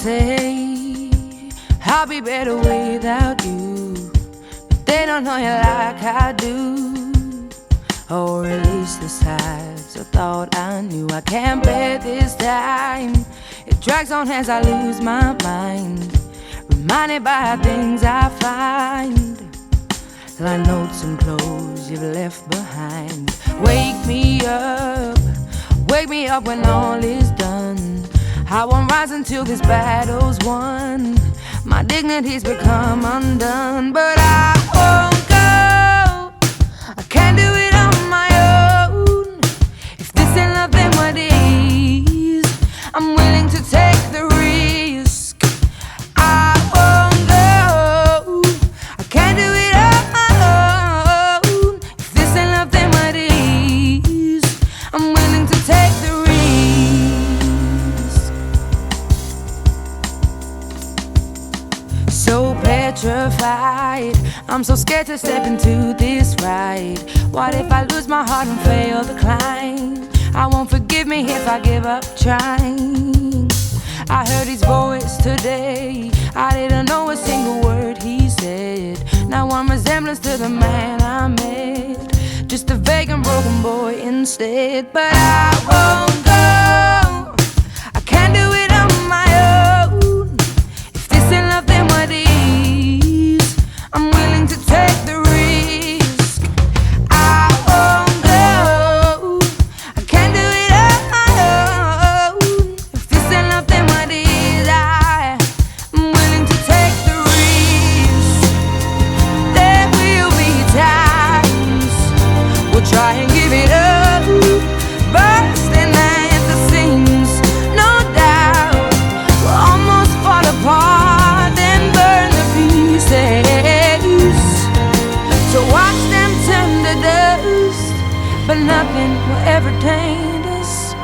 say I'll be better without you, but they don't know you like I do, or at least the sides I thought I knew. I can't bear this time. It drags on as I lose my mind, reminded by things I find, like notes and clothes you've left behind. Wake me up when all is done. I won't rise until this battle's won. My dignity's become undone, but I won't go. I can't do it on my own. If this ain't love, then what is? I'm willing to take the risk. I won't go. I can't do it on my own. If this ain't love, then what is? I'm willing to take the risk. So petrified, I'm so scared to step into this ride. What if I lose my heart and fail the climb? I won't forgive me if I give up trying. I heard his voice today, I didn't know a single word he said. Now I'm resemblance to the man I met, just a vague and broken boy instead. But I won't go. I can't do it on my own. If this ain't love, then what is? I'm willing to take the risk. I won't go. I can't do it on my own. If this ain't love, then what is? I'm willing to take the risk. There will be times we'll try and give it up, bursting at the seams, no doubt. We'll almost fall apart and burn the pieces. So watch them turn to dust, but nothing will ever taint us.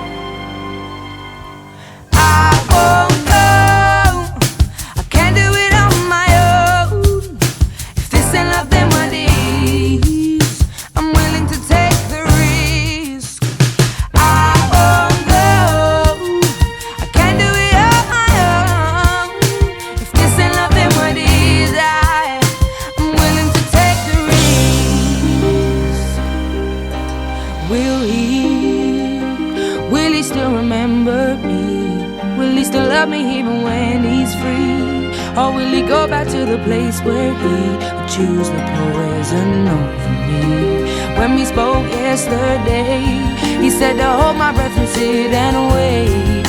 I won't go. I can't do it on my own. If this ain't love, then what is? I'm willing to take the risk. I won't go. I can't do it on my own. If this ain't love, then what is? I'm willing to take the risk. Will he still remember me? Will he still love me even when he's free? Or will he go back to the place where he would choose the poison over me? When we spoke yesterday, he said to hold my breath and sit and wait.